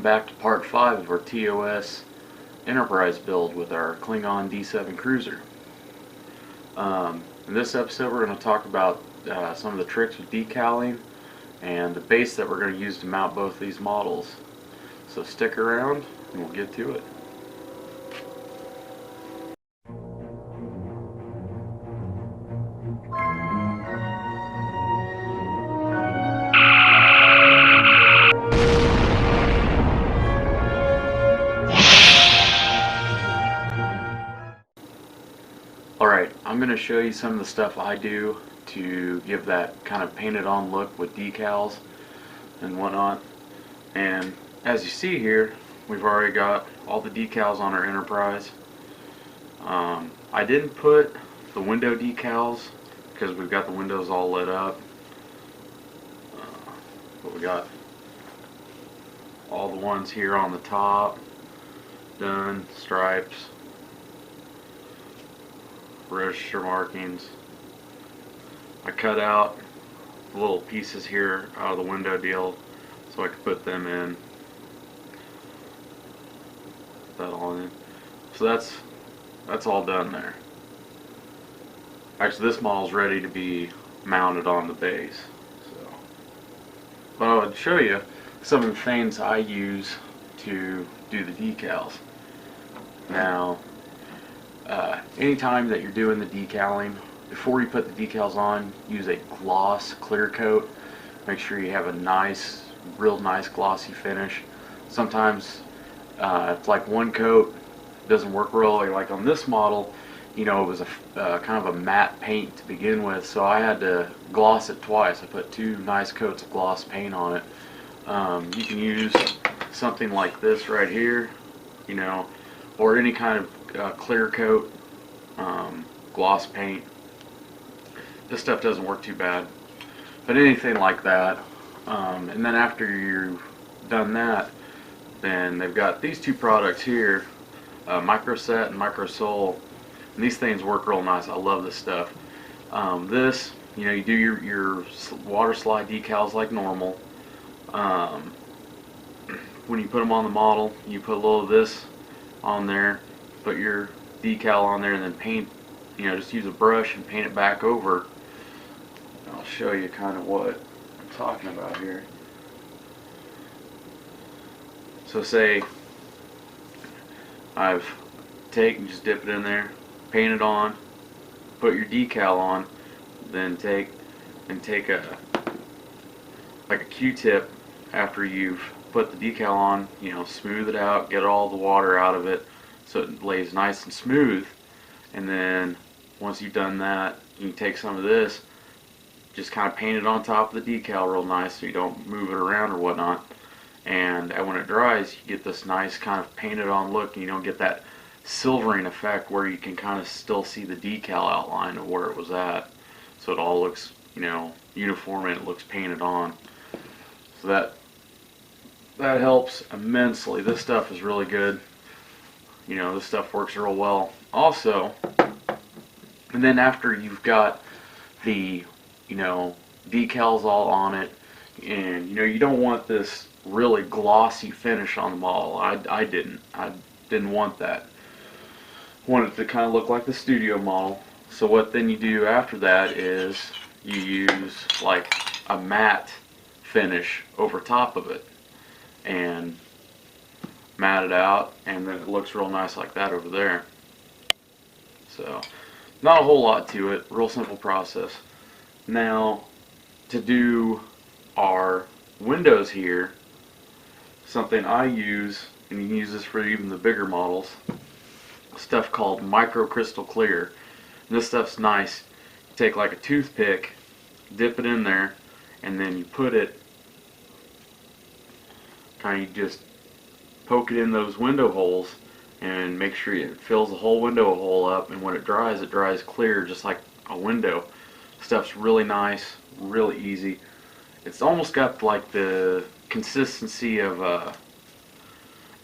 welcome back to part 5 of our TOS Enterprise build with our Klingon D7 cruiser. In this episode we're going to talk about some of the tricks with decaling and the base that we're going to use to mount both these models. So stick around and we'll get to it. Alright, I'm going to show you some of the stuff I do to give that kind of painted on look with decals and whatnot. And as you see here, we've already got all the decals on our Enterprise. I didn't put the window decals because we've got the windows all lit up. But we got all the ones here on the top done, stripes, register markings. I cut out the little pieces here out of the window deal so I could put them in. Put that all in. So that's all done there. Actually, this model's ready to be mounted on the base. So, but I would show you some of the things I use to do the decals. Now, anytime that you're doing the decaling, before you put the decals on, use a gloss clear coat. Make sure you have a nice, real nice glossy finish. Sometimes it's like one coat doesn't work really. Like on this model, you know, it was a kind of a matte paint to begin with, so I had to gloss it twice. I put 2 nice coats of gloss paint on it. You can use something like this right here, you know, or any kind of clear coat gloss paint. This stuff doesn't work too bad, but anything like that. And then after you've done that, then they've got these 2 products here, Microset and Microsol, and these things work real nice. I love this stuff. This, you know, you do your water slide decals like normal. When you put them on the model, you put a little of this on there, put your decal on there, and then paint, you know, just use a brush and paint it back over. I'll show you kind of what I'm talking about here. So say I've taken, just dip it in there, paint it on, put your decal on, then take like a Q-tip after you've put the decal on, you know, smooth it out, get all the water out of it so it lays nice and smooth. And then once you've done that, you can take some of this, just kind of paint it on top of the decal real nice so you don't move it around or whatnot. And when it dries, you get this nice kind of painted on look, and you don't get that silvering effect where you can kind of still see the decal outline of where it was at. So it all looks, you know, uniform and it looks painted on. So that helps immensely. This stuff is really good. You know, this stuff works real well. Also, and then after you've got the, you know, decals all on it, and you know, you don't want this really glossy finish on the model. I didn't want that. I wanted it to kind of look like the studio model. So what then you do after that is you use like a matte finish over top of it and mat it out, and then it looks real nice like that over there. So not a whole lot to it, real simple process. Now to do our windows here, something I use, and you can use this for even the bigger models, stuff called micro crystal clear. And this stuff's nice. You take like a toothpick, dip it in there, and then you put it, kind of just poke it in those window holes and make sure it fills the whole window hole up, and when it dries clear just like a window. Stuff's really nice, really easy. It's almost got like the consistency of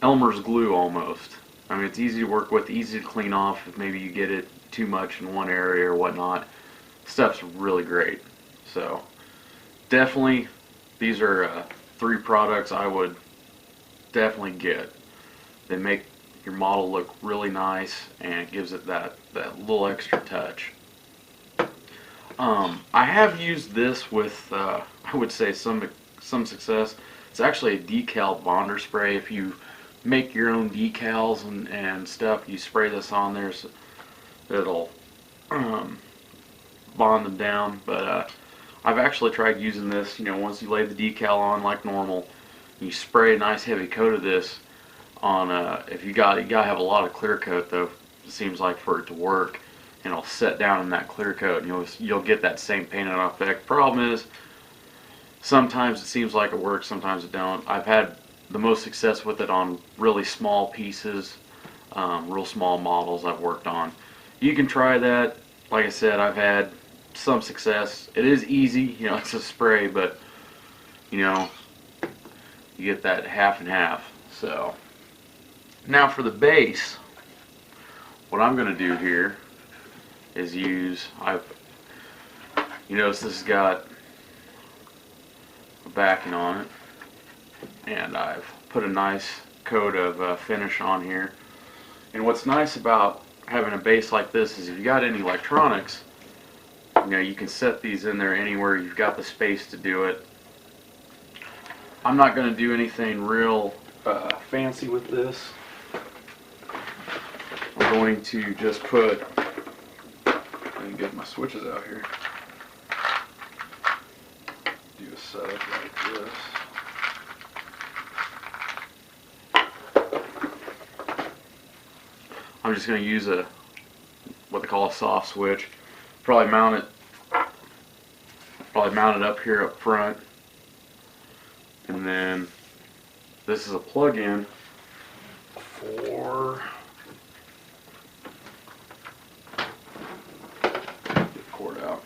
Elmer's glue almost. I mean, it's easy to work with, easy to clean off if maybe you get it too much in one area or whatnot. Stuff's really great. So definitely, these are 3 products I would definitely get. They make your model look really nice, and it gives it that little extra touch. I have used this with, I would say, some success. It's actually a decal bonder spray. If you make your own decals and stuff, you spray this on there, so it'll bond them down. But I've actually tried using this. Once you lay the decal on like normal, you spray a nice heavy coat of this on. If you gotta have a lot of clear coat though. It seems like for it to work, and it'll set down in that clear coat, and you'll get that same painted on effect. Problem is, sometimes it seems like it works, sometimes it don't. I've had the most success with it on really small pieces, real small models I've worked on. You can try that. Like I said, I've had some success. It is easy, it's a spray, but you get that half and half. So now for the base, what I'm going to do here is use, you notice this has got a backing on it, and I've put a nice coat of finish on here. And what's nice about having a base like this is if you got any electronics, you can set these in there anywhere. You've got the space to do it. I'm not going to do anything real fancy with this. I'm going to just put, let me get my switches out here. Do a setup like this. I'm just going to use what they call a soft switch. Probably mount it up here up front, and then this is a plug-in for, get the cord out.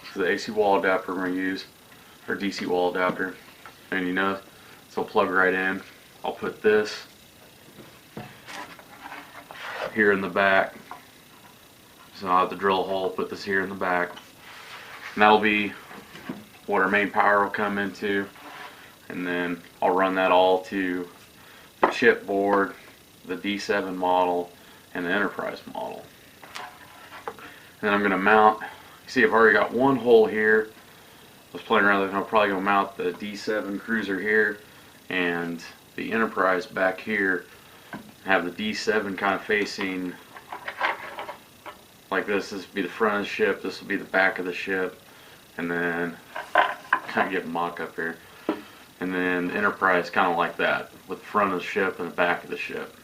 This is the AC wall adapter we're going to use, or DC wall adapter, and so it'll plug right in. I'll put this here in the back, so I'll have to drill a hole, put this here in the back, and that'll be what our main power will come into. And then I'll run that all to the chipboard, the D7 model, and the Enterprise model. And then I'm going to mount, see I've already got one hole here. I was playing around with it, I'm probably going to mount the D7 Cruiser here and the Enterprise back here. Have the D7 kind of facing like this. This will be the front of the ship, this will be the back of the ship, and then kind of get mock up here. And then the Enterprise kind of like that, with the front of the ship and the back of the ship.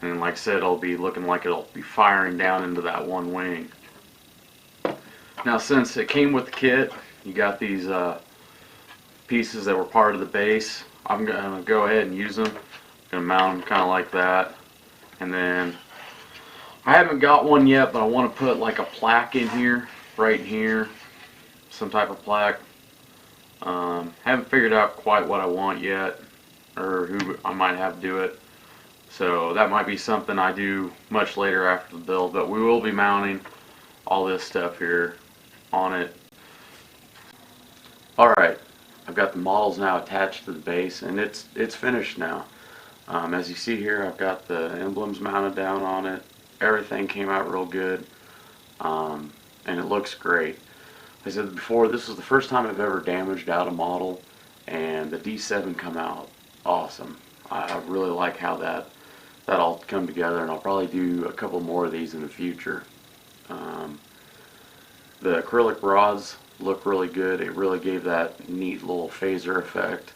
And then, like I said, it'll be looking like it'll be firing down into that one wing. Now, since it came with the kit, you got these pieces that were part of the base. I'm going to go ahead and use them. I'm going to mount them kind of like that. And then, I haven't got one yet, but I want to put like a plaque in here, right in here. Some type of plaque. Haven't figured out quite what I want yet, or who I might have do it. So that might be something I do much later after the build, but we will be mounting all this stuff here on it. Alright, I've got the models now attached to the base, and it's finished now. As you see here, I've got the emblems mounted down on it. Everything came out real good, and it looks great. I said before, this was the first time I've ever damaged out a model, and the D7 come out awesome. I really like how that all come together, and I'll probably do a couple more of these in the future. The acrylic rods look really good. It really gave that neat little phaser effect.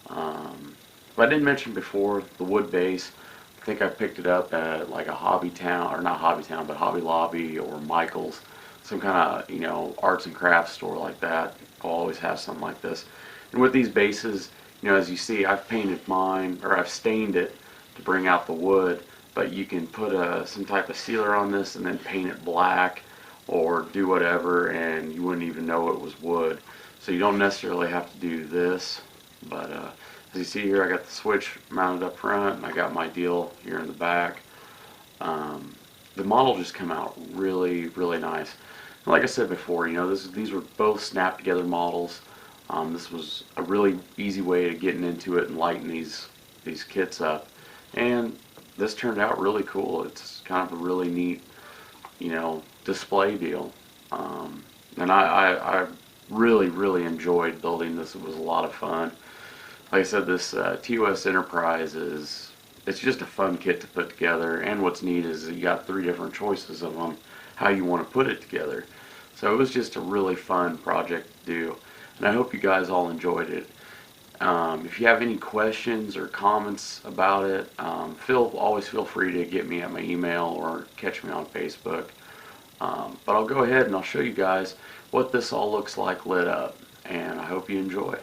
But I didn't mention before, the wood base, I think I picked it up at like a Hobby Town, or not Hobby Town, but Hobby Lobby or Michael's. Some kind of, arts and crafts store like that. I'll always have something like this. And with these bases, as you see, I've painted mine, or I've stained it to bring out the wood, but you can put some type of sealer on this and then paint it black or do whatever, and you wouldn't even know it was wood. So you don't necessarily have to do this, but as you see here, I got the switch mounted up front, and I got my deal here in the back. The model just came out really, really nice. Like I said before, these were both snap together models. This was a really easy way to getting into it and lighten these kits up, and this turned out really cool. It's kind of a really neat, display deal. And I really enjoyed building this. It was a lot of fun. Like I said, this TOS Enterprise it's just a fun kit to put together, and what's neat is you got 3 different choices of them, how you want to put it together. So it was just a really fun project to do, and I hope you guys all enjoyed it. If you have any questions or comments about it, always feel free to get me at my email or catch me on Facebook. But I'll go ahead and I'll show you guys what this all looks like lit up, and I hope you enjoy.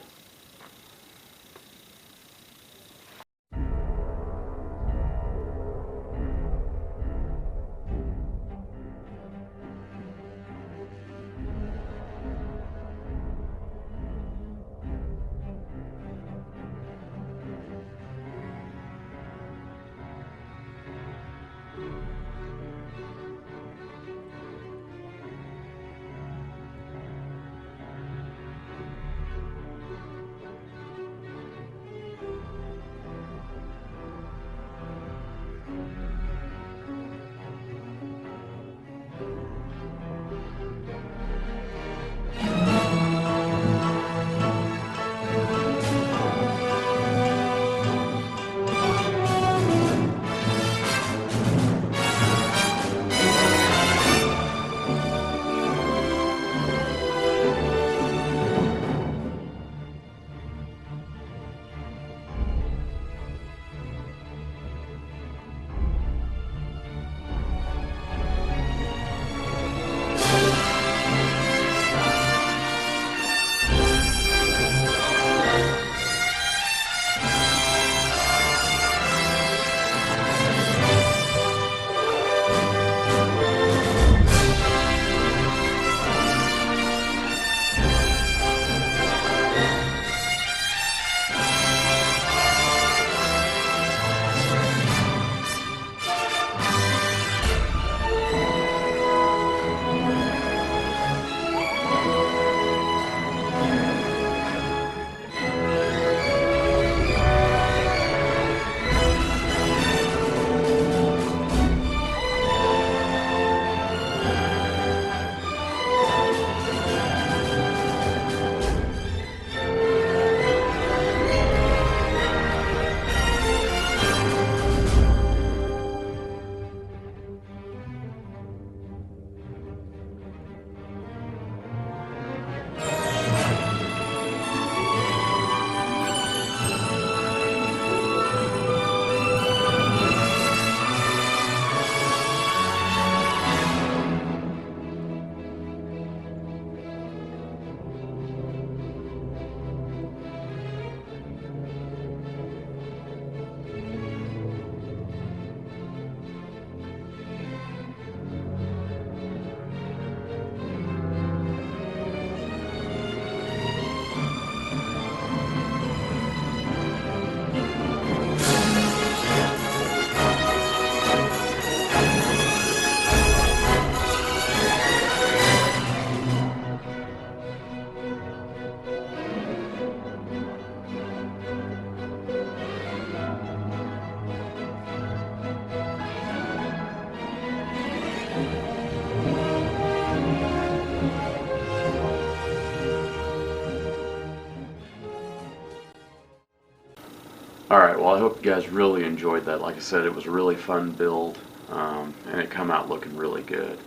Alright, well I hope you guys really enjoyed that. Like I said, it was a really fun build, and it come out looking really good.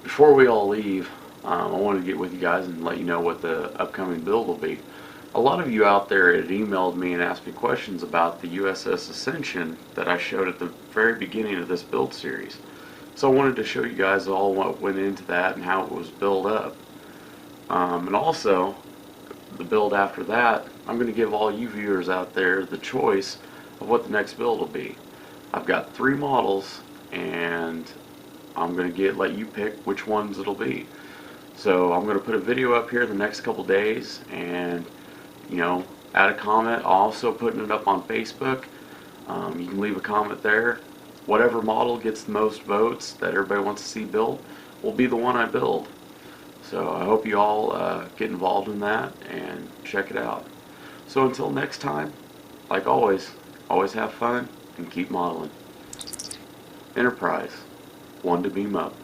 Before we all leave, I wanted to get with you guys and let you know what the upcoming build will be. A lot of you out there had emailed me and asked me questions about the USS Ascension that I showed at the very beginning of this build series. So I wanted to show you guys all what went into that and how it was built up. And also, the build after that, I'm going to give all you viewers out there the choice of what the next build will be. I've got 3 models, and I'm going to let you pick which ones it'll be. So I'm going to put a video up here the next couple days, and add a comment. I'm also putting it up on Facebook. You can leave a comment there. Whatever model gets the most votes that everybody wants to see built will be the one I build. So I hope you all get involved in that and check it out. So until next time, like always have fun and keep modeling. Enterprise, one to beam up.